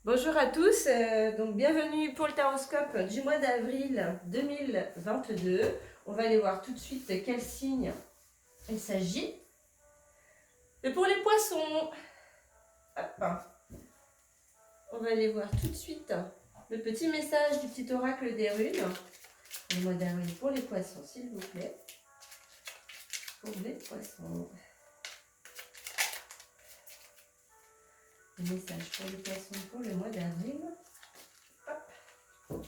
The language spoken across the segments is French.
Bonjour à tous, donc bienvenue pour le taroscope du mois d'avril 2022. On va aller voir tout de suite quel signe il s'agit. Et pour les poissons, hop, on va aller voir tout de suite le petit message du petit oracle des runes. Le mois d'avril pour les poissons, s'il vous plaît. Pour les poissons. Le message pour les poissons pour le mois d'avril. Ok.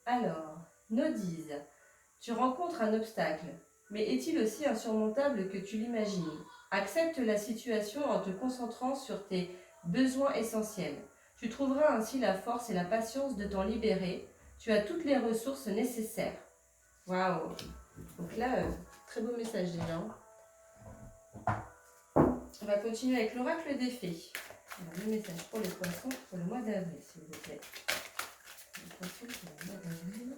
Alors, Nodise, tu rencontres un obstacle, mais est-il aussi insurmontable que tu l'imagines? Accepte la situation en te concentrant sur tes besoins essentiels. Tu trouveras ainsi la force et la patience de t'en libérer. Tu as toutes les ressources nécessaires. Waouh! Donc là, très beau message déjà. On va continuer avec l'oracle des fées. Alors, le message pour les poissons pour le mois d'avril, s'il vous plaît. Les poissons pour le mois d'avril.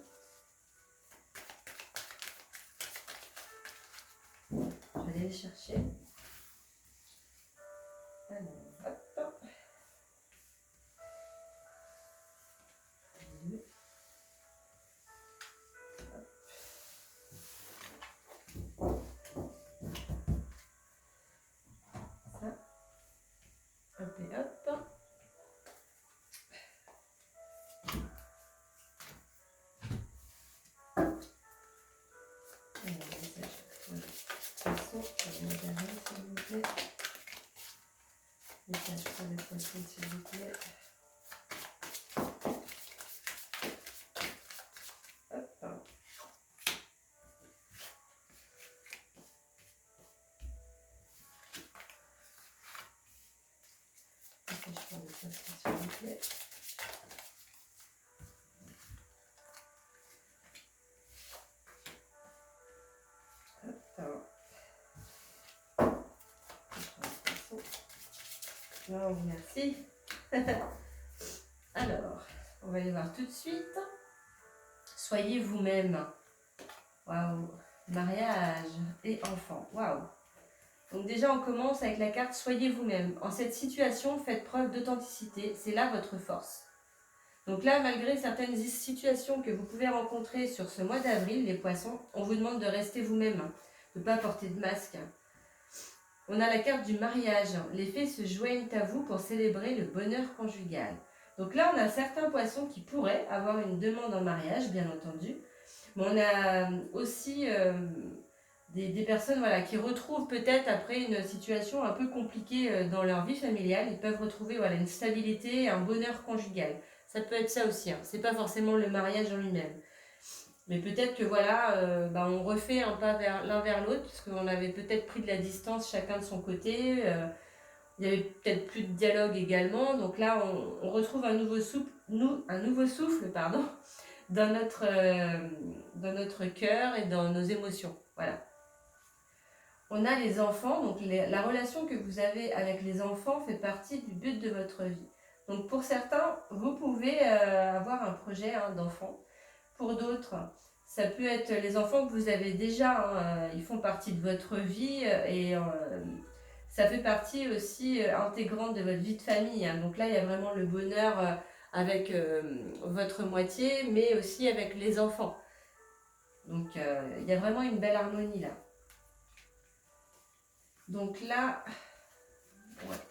Je vais aller les chercher. Alors, hop. Deux. Ça. Hop et hop. Alors, message pour les poissons pour le mois d'avril, s'il vous plaît. Message pour les poissons, s'il vous plaît. Hop. Message pour les poissons, s'il vous plaît. Hop. Non, merci. Alors, on va aller voir tout de suite. Soyez vous-même. Waouh. Mariage et enfant. Waouh. Donc déjà, on commence avec la carte « Soyez vous-même ». En cette situation, faites preuve d'authenticité. C'est là votre force. Donc là, malgré certaines situations que vous pouvez rencontrer sur ce mois d'avril, les poissons, on vous demande de rester vous-même, de ne pas porter de masque. On a la carte du mariage. Les fées se joignent à vous pour célébrer le bonheur conjugal. Donc là, on a certains poissons qui pourraient avoir une demande en mariage, bien entendu. Mais on a aussi des personnes qui retrouvent peut-être après une situation un peu compliquée dans leur vie familiale, ils peuvent retrouver une stabilité, un bonheur conjugal. Ça peut être ça aussi, hein. C'est pas forcément le mariage en lui-même. Mais peut-être que on refait un pas l'un vers l'autre, parce qu'on avait peut-être pris de la distance chacun de son côté. Il y avait peut-être plus de dialogue également. Donc là, on retrouve un nouveau souffle dans notre cœur et dans nos émotions. Voilà. On a les enfants, donc la relation que vous avez avec les enfants fait partie du but de votre vie. Donc pour certains, vous pouvez avoir un projet d'enfant. Pour d'autres, ça peut être les enfants que vous avez déjà, ils font partie de votre vie et ça fait partie aussi intégrante de votre vie de famille. Donc là, il y a vraiment le bonheur avec votre moitié, mais aussi avec les enfants. Donc il y a vraiment une belle harmonie là. Donc là,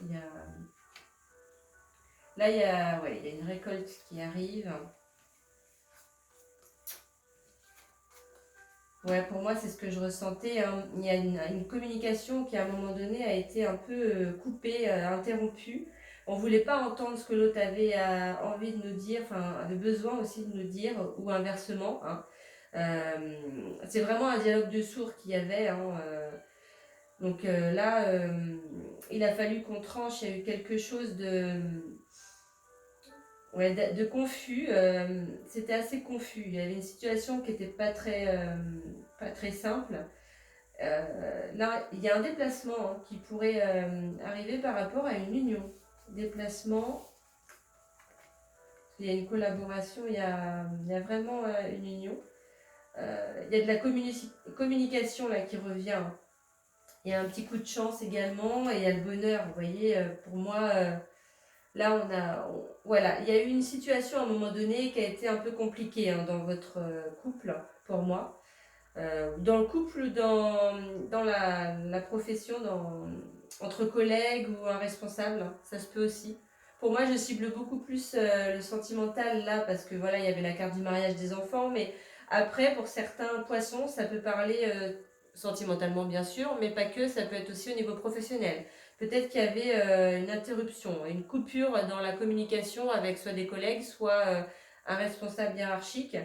il y a une récolte qui arrive. Ouais, pour moi, c'est ce que je ressentais. Il y a une communication qui, à un moment donné, a été un peu coupée, interrompue. On ne voulait pas entendre ce que l'autre avait envie de nous dire, avait besoin aussi de nous dire, ou inversement. C'est vraiment un dialogue de sourds qu'il y avait. Donc là, il a fallu qu'on tranche. Il y a eu quelque chose de confus. C'était assez confus. Il y avait une situation qui n'était pas très simple. Là, il y a un déplacement qui pourrait arriver par rapport à une union. Déplacement, il y a une collaboration, il y a vraiment une union. Il y a de la communication là qui revient. Il y a un petit coup de chance également et il y a le bonheur. Vous voyez, pour moi, Là, voilà, il y a eu une situation à un moment donné qui a été un peu compliquée hein, dans votre couple, pour moi. Dans le couple, dans la profession, entre collègues ou un responsable, hein, ça se peut aussi. Pour moi, je cible beaucoup plus le sentimental là, parce que voilà, il y avait la carte du mariage des enfants, mais après, pour certains poissons, ça peut parler sentimentalement bien sûr, mais pas que, ça peut être aussi au niveau professionnel. Peut-être qu'il y avait une interruption, une coupure dans la communication avec soit des collègues, soit un responsable hiérarchique.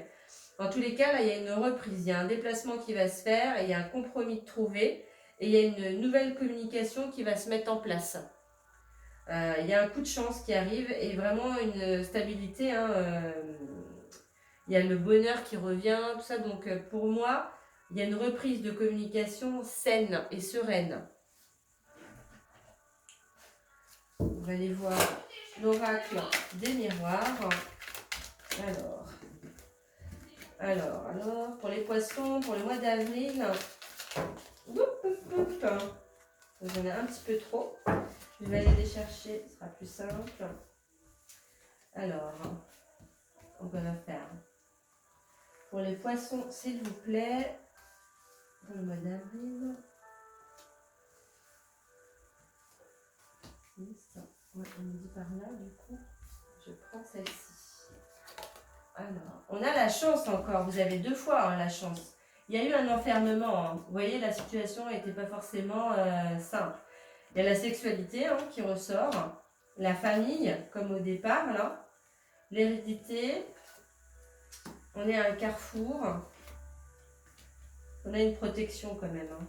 Dans tous les cas, là, il y a une reprise, il y a un déplacement qui va se faire, et il y a un compromis de trouver, et il y a une nouvelle communication qui va se mettre en place. Il y a un coup de chance qui arrive, et vraiment une stabilité. Hein, il y a le bonheur qui revient, tout ça. Donc pour moi, il y a une reprise de communication saine et sereine. On va aller voir l'oracle des miroirs. Alors, pour les poissons, pour le mois d'avril, j'en ai un petit peu trop. Je vais aller les chercher, ce sera plus simple. Alors, on va faire pour les poissons, s'il vous plaît, pour le mois d'avril. Ouais, on me dit par là, du coup, je prends celle-ci. Alors, on a la chance encore, vous avez 2 fois hein, la chance. Il y a eu un enfermement, hein. Vous voyez, la situation n'était pas forcément simple. Il y a la sexualité hein, qui ressort, la famille, comme au départ, là, l'hérédité, on est à un carrefour, on a une protection quand même. Hein.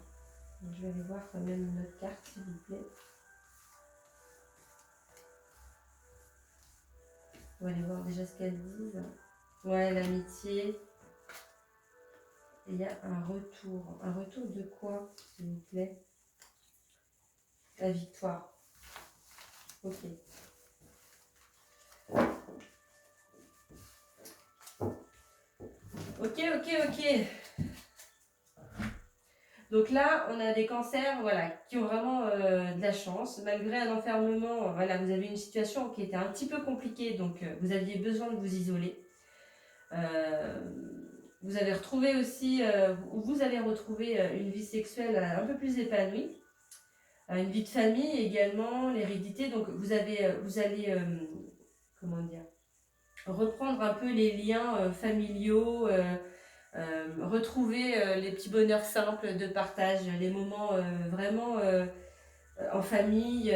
Donc, je vais aller voir quand même une autre carte, s'il vous plaît. On va aller voir déjà ce qu'elles disent. Ouais, l'amitié. Et il y a un retour. Un retour de quoi, s'il vous plaît? La victoire. Ok. Ok. Donc là, on a des cancers voilà, qui ont vraiment de la chance. Malgré un enfermement, voilà, vous avez une situation qui était un petit peu compliquée, donc vous aviez besoin de vous isoler. Vous avez retrouvé aussi, vous allez retrouver une vie sexuelle un peu plus épanouie. Une vie de famille également, l'hérédité. Donc vous allez, comment dire, reprendre un peu les liens familiaux, retrouver les petits bonheurs simples de partage, les moments vraiment en famille.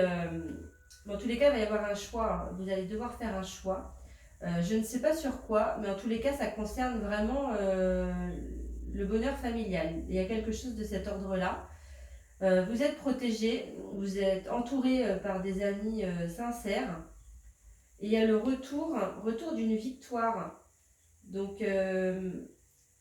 Dans tous les cas, il va y avoir un choix. Vous allez devoir faire un choix. Je ne sais pas sur quoi, mais en tous les cas, ça concerne vraiment le bonheur familial. Il y a quelque chose de cet ordre-là. Vous êtes protégé, vous êtes entouré par des amis sincères. Et il y a le retour d'une victoire. Donc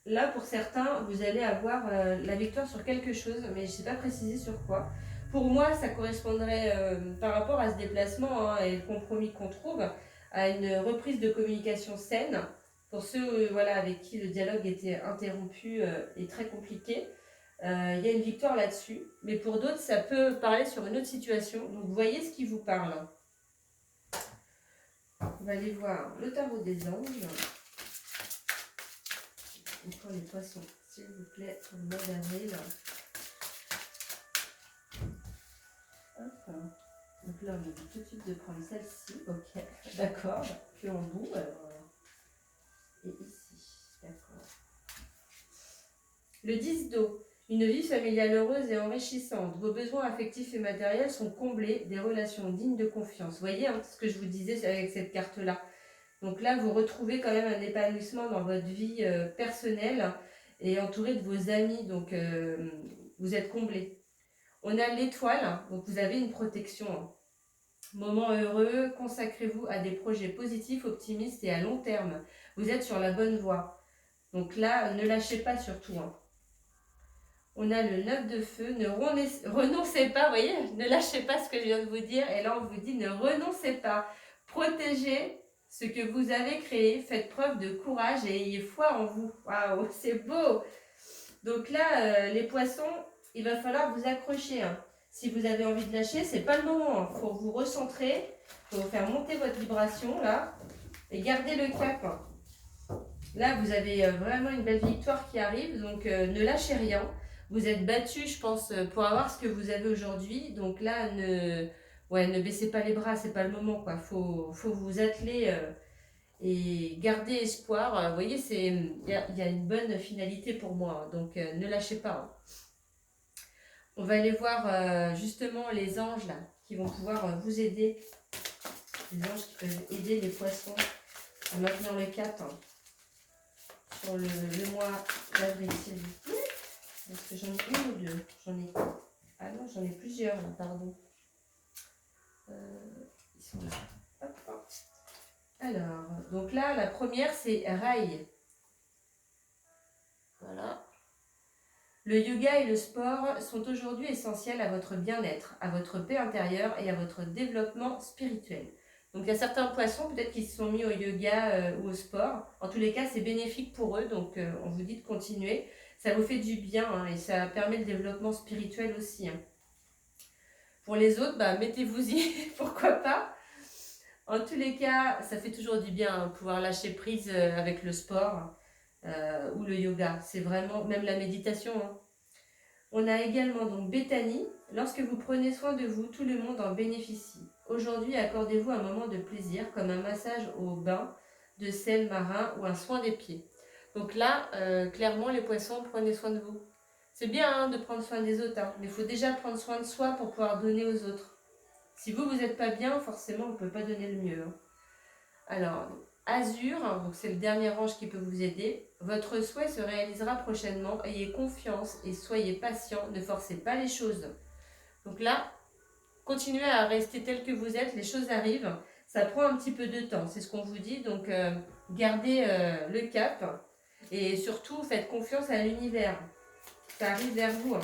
là, pour certains, vous allez avoir la victoire sur quelque chose, mais je ne sais pas préciser sur quoi. Pour moi, ça correspondrait, par rapport à ce déplacement hein, et le compromis qu'on trouve, à une reprise de communication saine. Pour ceux voilà, avec qui le dialogue était interrompu et très compliqué, il y a une victoire là-dessus. Mais pour d'autres, ça peut parler sur une autre situation. Donc, vous voyez ce qui vous parle. On va aller voir le tarot des anges. Et pour les poissons, s'il vous plaît, pour le mois d'avril. Hop. Donc là, on me dit tout de suite de prendre celle-ci. Ok, d'accord. Puis en bout, alors. Et ici, d'accord. Le 10 d'eau. Une vie familiale heureuse et enrichissante. Vos besoins affectifs et matériels sont comblés, des relations dignes de confiance. Vous voyez hein, ce que je vous disais avec cette carte-là. Donc là, vous retrouvez quand même un épanouissement dans votre vie personnelle et entouré de vos amis. Donc, vous êtes comblés. On a l'étoile, donc vous avez une protection. Moment heureux, consacrez-vous à des projets positifs, optimistes et à long terme. Vous êtes sur la bonne voie. Donc là, ne lâchez pas surtout. Hein. On a le 9 de feu, ne renoncez pas, vous voyez, ne lâchez pas ce que je viens de vous dire. Et là, on vous dit, ne renoncez pas. Protégez ce que vous avez créé, faites preuve de courage et ayez foi en vous. Waouh, c'est beau. Donc là, les poissons, il va falloir vous accrocher. Hein. Si vous avez envie de lâcher, c'est pas le moment. Il faut vous recentrer, il faut faire monter votre vibration là et garder le cap. Là, vous avez vraiment une belle victoire qui arrive, donc ne lâchez rien. Vous êtes battu, je pense, pour avoir ce que vous avez aujourd'hui. Donc là, ne baissez pas les bras, c'est pas le moment, quoi. Faut vous atteler et garder espoir. Vous voyez, il y a une bonne finalité pour moi, hein. Donc ne lâchez pas, hein. On va aller voir justement les anges là, qui vont pouvoir vous aider. Les anges qui peuvent aider les poissons à maintenir le cap, hein, sur le mois d'avril, s'il vous plaît. Est-ce que j'en ai une ou deux? Ah non, j'en ai plusieurs là, pardon. Ils sont là. Hop, hop. Alors, donc là, la première, c'est Rail. Voilà. Le yoga et le sport sont aujourd'hui essentiels à votre bien-être, à votre paix intérieure et à votre développement spirituel. Donc il y a certains poissons peut-être qui se sont mis au yoga ou au sport. En tous les cas, c'est bénéfique pour eux, donc on vous dit de continuer. Ça vous fait du bien, hein, et ça permet le développement spirituel aussi, hein. Pour les autres, bah, mettez-vous-y, pourquoi pas. En tous les cas, ça fait toujours du bien, hein, pouvoir lâcher prise avec le sport ou le yoga. C'est vraiment, même la méditation, hein. On a également donc Béthanie. Lorsque vous prenez soin de vous, tout le monde en bénéficie. Aujourd'hui, accordez-vous un moment de plaisir, comme un massage au bain de sel marin ou un soin des pieds. Donc là, clairement, les poissons, prenez soin de vous. C'est bien, hein, de prendre soin des autres, hein, mais il faut déjà prendre soin de soi pour pouvoir donner aux autres. Si vous n'êtes pas bien, forcément, vous ne pouvez pas donner le mieux, hein. Alors, Azur, hein, donc c'est le dernier ange qui peut vous aider. Votre souhait se réalisera prochainement. Ayez confiance et soyez patient. Ne forcez pas les choses. Donc là, continuez à rester tel que vous êtes. Les choses arrivent. Ça prend un petit peu de temps, c'est ce qu'on vous dit. Donc, gardez le cap. Et surtout, faites confiance à l'univers. Ça arrive vers vous, hein.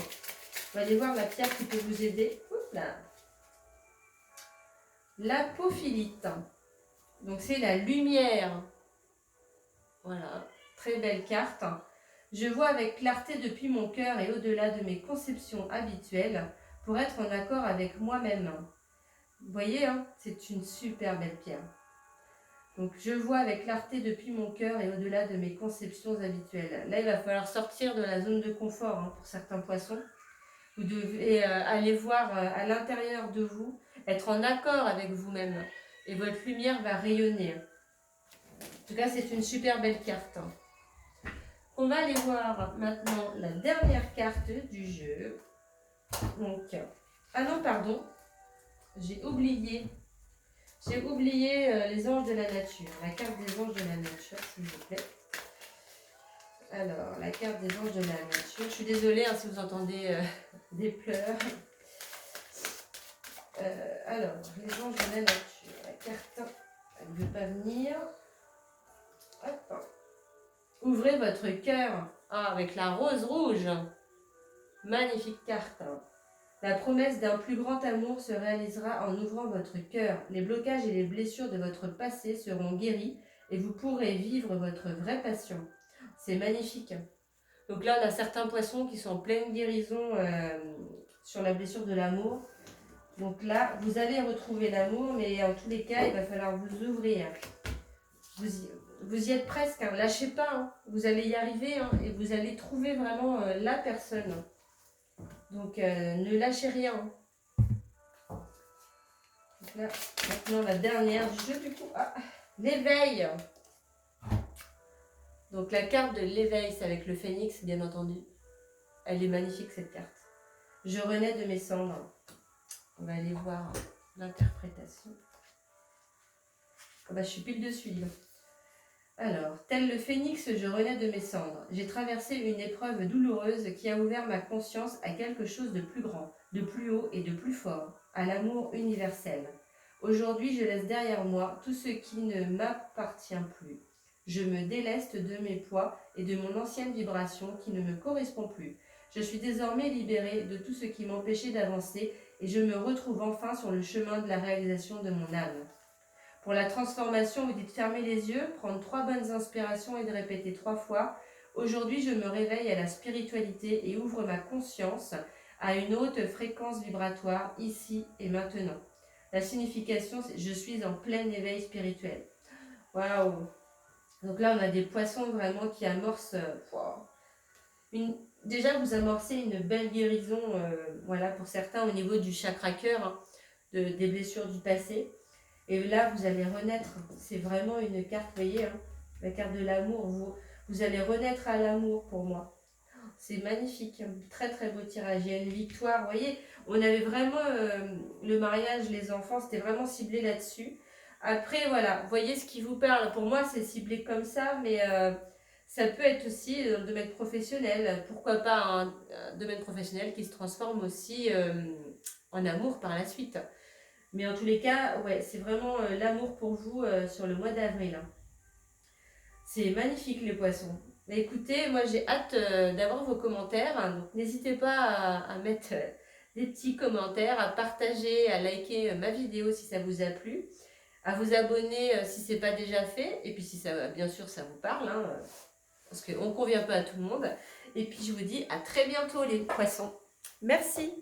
On va aller voir la pierre qui peut vous aider. Oups là. L'apophilite. Donc c'est la lumière. Voilà, très belle carte. Je vois avec clarté depuis mon cœur et au-delà de mes conceptions habituelles pour être en accord avec moi-même. Vous voyez, hein, c'est une super belle pierre. Donc je vois avec clarté depuis mon cœur et au-delà de mes conceptions habituelles. Là, il va falloir sortir de la zone de confort, hein, pour certains poissons. Vous devez aller voir à l'intérieur de vous, être en accord avec vous-même. Et votre lumière va rayonner. En tout cas, c'est une super belle carte. On va aller voir maintenant la dernière carte du jeu. Donc, ah non, pardon, j'ai oublié les anges de la nature. La carte des anges de la nature, s'il vous plaît. Alors, la carte des anges de la nature. Je suis désolée, hein, si vous entendez des pleurs. Alors, les anges de la nature. La carte, elle ne veut pas venir. Hop. Ouvrez votre cœur. Ah, avec la rose rouge. Magnifique carte. La promesse d'un plus grand amour se réalisera en ouvrant votre cœur. Les blocages et les blessures de votre passé seront guéris et vous pourrez vivre votre vraie passion. C'est magnifique. Donc là, on a certains poissons qui sont en pleine guérison sur la blessure de l'amour. Donc là, vous allez retrouver l'amour, mais en tous les cas, il va falloir vous ouvrir. Vous y êtes presque, hein. Lâchez pas, hein. Vous allez y arriver, hein, et vous allez trouver vraiment la personne. Donc ne lâchez rien. Donc là, maintenant la dernière du jeu du coup. Ah, l'éveil. Donc la carte de l'éveil, c'est avec le phénix, bien entendu. Elle est magnifique cette carte. Je renais de mes cendres. On va aller voir l'interprétation. Oh bah, je suis pile dessus, dis donc. Alors, tel le phénix, je renais de mes cendres. J'ai traversé une épreuve douloureuse qui a ouvert ma conscience à quelque chose de plus grand, de plus haut et de plus fort, à l'amour universel. Aujourd'hui, je laisse derrière moi tout ce qui ne m'appartient plus. Je me déleste de mes poids et de mon ancienne vibration qui ne me correspond plus. Je suis désormais libérée de tout ce qui m'empêchait d'avancer et je me retrouve enfin sur le chemin de la réalisation de mon âme. Pour la transformation, vous dites fermer les yeux, prendre 3 bonnes inspirations et de répéter 3 fois. Aujourd'hui, je me réveille à la spiritualité et ouvre ma conscience à une haute fréquence vibratoire, ici et maintenant. La signification, c'est « je suis en plein éveil spirituel ». Waouh! Donc là, on a des poissons vraiment qui amorcent... Déjà, vous amorcez une belle guérison, voilà, pour certains au niveau du chakra cœur, hein, des blessures du passé. Et là, vous allez renaître. C'est vraiment une carte, vous voyez, hein, la carte de l'amour. Vous allez renaître à l'amour pour moi. C'est magnifique, un très très beau tirage. Il y a une victoire, vous voyez, on avait vraiment le mariage, les enfants, c'était vraiment ciblé là-dessus. Après, voilà, voyez ce qui vous parle. Pour moi, c'est ciblé comme ça, mais ça peut être aussi dans le domaine professionnel. Pourquoi pas un domaine professionnel qui se transforme aussi en amour par la suite. Mais en tous les cas, ouais, c'est vraiment l'amour pour vous sur le mois d'avril. Hein. C'est magnifique les poissons. Mais écoutez, moi j'ai hâte d'avoir vos commentaires. Hein, donc n'hésitez pas à mettre des petits commentaires, à partager, à liker ma vidéo si ça vous a plu, à vous abonner si ce n'est pas déjà fait. Et puis si ça, bien sûr, ça vous parle, hein, parce qu'on ne convient pas à tout le monde. Et puis je vous dis à très bientôt les poissons. Merci.